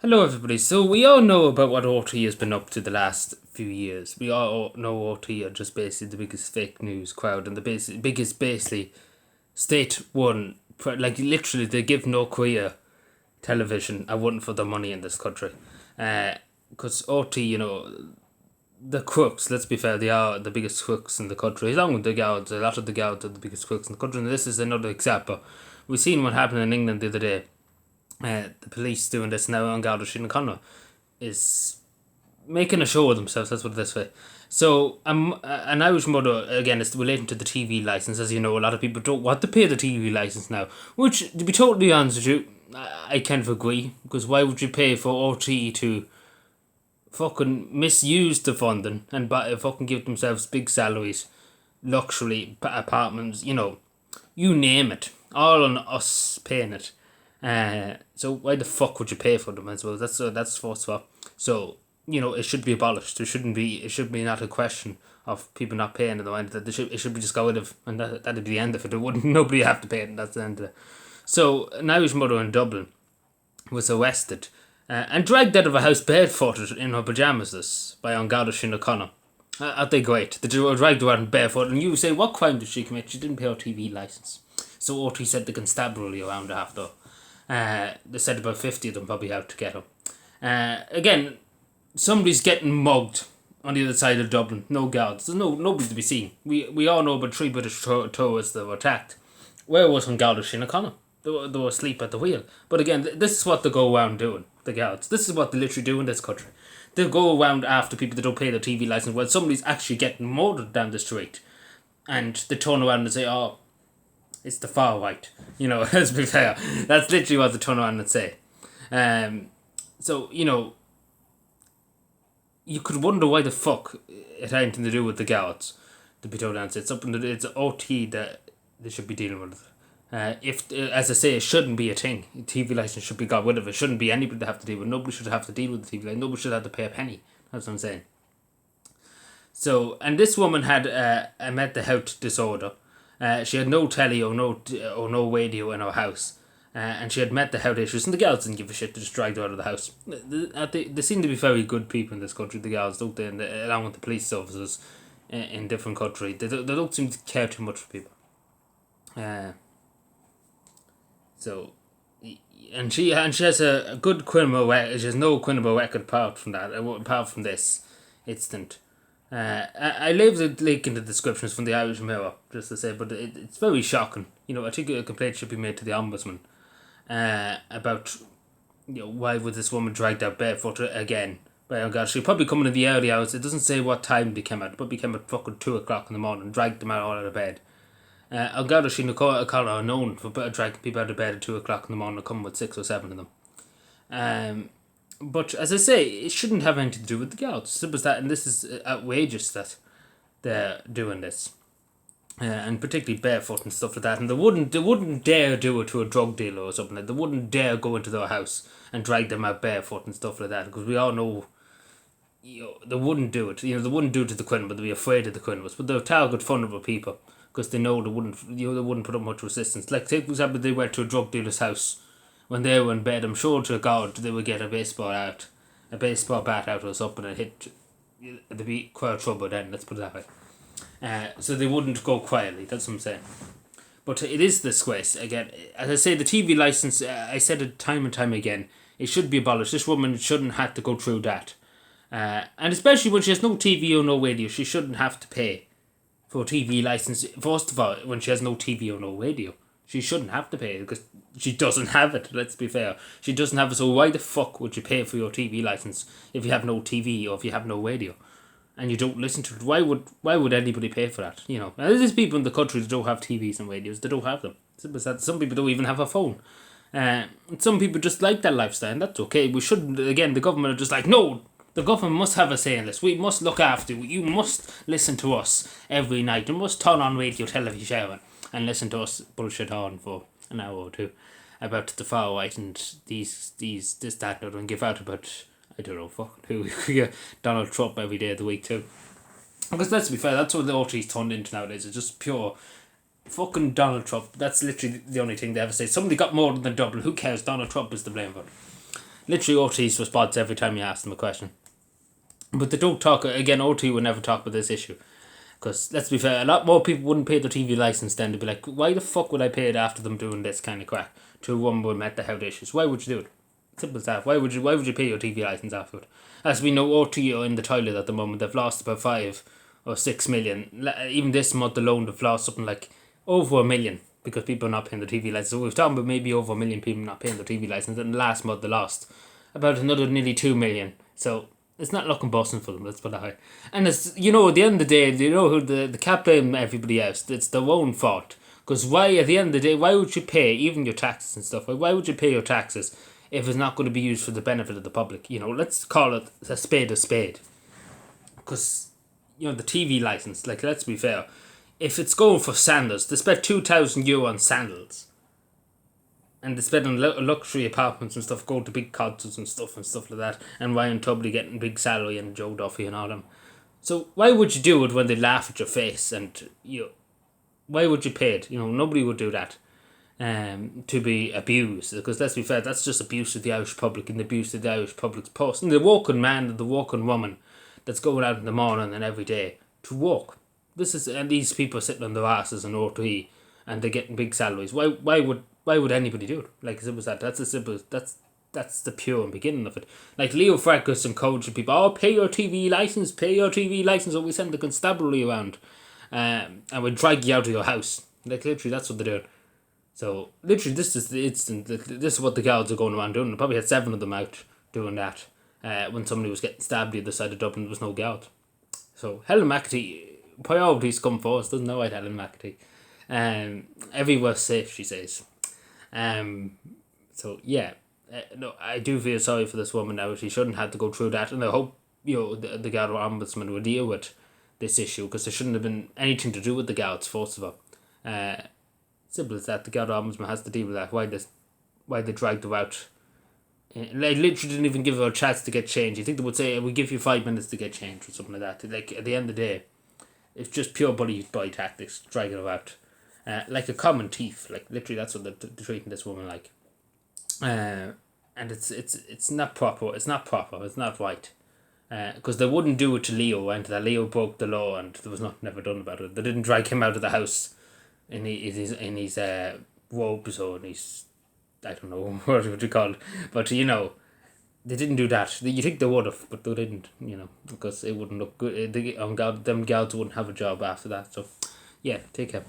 Hello, everybody. So we all know about what OT has been up to the last few years. We all know OT are just basically the biggest fake news crowd and the biggest basically state-run, like literally they give no queer television a run for the money in this country. Because OT, the crooks, let's be fair, they are the biggest crooks in the country. Along with the Gouds, a lot of the Gouds are the biggest crooks in the country. And this is another example. We've seen what happened in England the other day. The police doing this now on Garda Síochána is making a show of themselves. Let's put it this way. So, an Irish mother, again, is relating to the TV license. As you know, a lot of people don't want to pay the TV license now. Which, to be totally honest with you, I kind of agree. Because why would you pay for OT to fucking misuse the funding and fucking give themselves big salaries, luxury apartments, you name it, all on us paying it. So why the fuck would you pay for them as well? That's first of all. So it should be abolished. There shouldn't be. It should be not a question of people not paying the money. That it should be just got rid of, and that'd be the end of it. It wouldn't nobody have to pay it, and that's the end of it. So an Irish mother in Dublin was arrested and dragged out of a house barefooted in her pajamas this by An Garda Síochána. Aren't they great? They dragged her out in barefoot, and you say, what crime did she commit? She didn't pay her TV licence. So OT said the constabulary around after. They said about 50 of them probably out to get her. Again, somebody's getting mugged on the other side of Dublin. No guards. There's nobody to be seen. We all know about 3 British tourists that were attacked. Where was An Garda Síochána? They were asleep at the wheel. But again, this is what they go around doing, the guards. This is what they literally do in this country. They go around after people that don't pay their TV licence while somebody's actually getting murdered down the street. And they turn around and say, oh, it's the far right. Let's be fair. That's literally what they turn around and say. So, you could wonder why the fuck it had anything to do with the guards, to be told honest. It's something that it's OT that they should be dealing with. If, as I say, it shouldn't be a thing. TV license should be got rid of. It shouldn't be anybody to have to deal with. Nobody should have to deal with the TV license. Nobody should have to pay a penny. That's what I'm saying. So, and this woman had a mental health disorder. She had no telly or no radio in her house. And she had mental health issues, and the girls didn't give a shit. They just dragged her out of the house. They seem to be very good people in this country, the girls, don't they? And along with the police officers in different countries, they don't seem to care too much for people. So, and she has a good criminal record. She has no criminal record apart from that. Apart from this incident. I leave the link in the descriptions from the Irish Mirror, just to say, but it's very shocking. I think a complaint should be made to the Ombudsman about why was this woman dragged out barefoot again by An Garda. She probably coming in the early hours. It doesn't say what time they came out. It probably came at fucking 2 o'clock in the morning and dragged them all out of bed. An Garda Síochána are known for dragging people out of bed at 2 o'clock in the morning and coming with 6 or 7 of them. But as I say, it shouldn't have anything to do with the guards. Simple as that, and this is outrageous that they're doing this, and particularly barefoot and stuff like that. And they wouldn't dare do it to a drug dealer or something. They wouldn't dare go into their house and drag them out barefoot and stuff like that, because we all know, they wouldn't do it. They wouldn't do it to the criminal, but they'd be afraid of the criminals. But they'll target vulnerable people because they know they wouldn't put up much resistance. Like, take for example, they went to a drug dealer's house. When they were in bed, I'm sure to God they would get a baseball bat out or something and hit. They'd be quite trouble then, let's put it that way. So they wouldn't go quietly, that's what I'm saying. But it is a disgrace. Again, as I say, the TV licence, I said it time and time again, it should be abolished. This woman shouldn't have to go through that. And especially when she has no TV or no radio, she shouldn't have to pay for a TV licence. First of all, when she has no TV or no radio, she shouldn't have to pay because she doesn't have it, let's be fair. She doesn't have it, so why the fuck would you pay for your TV licence if you have no TV or if you have no radio and you don't listen to it? Why would anybody pay for that? And there's people in the country that don't have TVs and radios, they don't have them. Some people don't even have a phone. Some people just like that lifestyle, and that's okay. We shouldn't, again, the government are just like, no, the government must have a say in this. We must look after you. You must listen to us every night. You must turn on radio, television, and listen to us bullshit on for an hour or two about the far right and this, that, and other, and give out about, I don't know, fucking who, Donald Trump every day of the week too. Because let's be fair, that's what the OT's turned into nowadays. It's just pure fucking Donald Trump. That's literally the only thing they ever say. Somebody got more than double. Who cares? Donald Trump is to blame for it. Literally OT's response every time you ask them a question. But they don't talk, again, OT would never talk about this issue. Because, let's be fair, a lot more people wouldn't pay their TV licence then to be like, why the fuck would I pay it after them doing this kind of crack to a woman with mental health issues? Why would you do it? Simple as that. Why would you pay your TV licence afterward? As we know, OT are in the toilet at the moment. They've lost about 5 or 6 million. Even this month alone, they've lost something like over 1 million because people are not paying their TV licence. So we've talked about maybe over 1 million people not paying their TV licence. And last month they lost about another nearly 2 million. So it's not looking bossing for them, let's put it high. And it's, you know, at the end of the day, you know who the can't blame everybody else. It's their own fault. Because why, at the end of the day, why would you pay even your taxes and stuff? Why would you pay your taxes if it's not going to be used for the benefit of the public? You know, let's call it a spade a spade. Because, you know, the TV licence, like, let's be fair, if it's going for sandals, they spent €2,000 on sandals. And they spend on luxury apartments and stuff, go to big concerts and stuff like that. And Ryan Tubridy getting big salary and Joe Duffy and all them. So why would you do it when they laugh at your face? And why would you pay it? You know, nobody would do that to be abused. Because let's be fair, that's just abuse of the Irish public and abuse of the Irish public's post. And the working man and the working woman that's going out in the morning and every day to work. And these people are sitting on their asses in RTE and they're getting big salaries. Why would anybody do it? Like, simple as that. That's a simple. That's the pure beginning of it. Like Leo Frackus encouraging people, pay your TV license, or we send the constabulary around, and we'll drag you out of your house. Like, literally, that's what they're doing. So literally, this is the instant. This is what the guards are going around doing. They probably had 7 of them out doing that. When somebody was getting stabbed the other side of Dublin, there was no guard. So Helen McAtee, priorities come first. Doesn't know I'd Helen McAtee. Everywhere's safe, she says. So yeah, no, I do feel sorry for this woman now. She shouldn't have to go through that, and I hope the Garda Ombudsman will deal with this issue because there shouldn't have been anything to do with the guards. First of all, simple as that. The Garda Ombudsman has to deal with that. Why they dragged her out? They literally didn't even give her a chance to get changed. You think they would say, "We give you 5 minutes to get changed" or something like that? Like, at the end of the day, it's just pure bully boy tactics, dragging her out. Like a common thief, like literally that's what they're treating this woman like, and it's not proper. It's not proper. It's not right, because they wouldn't do it to Leo, and that Leo broke the law, and there was nothing ever done about it. They didn't drag him out of the house in his robes or in his, I don't know what would you call it, but you know, they didn't do that. You think they would have, but they didn't. You know, because it wouldn't look good. Them guards wouldn't have a job after that. So, yeah, take care.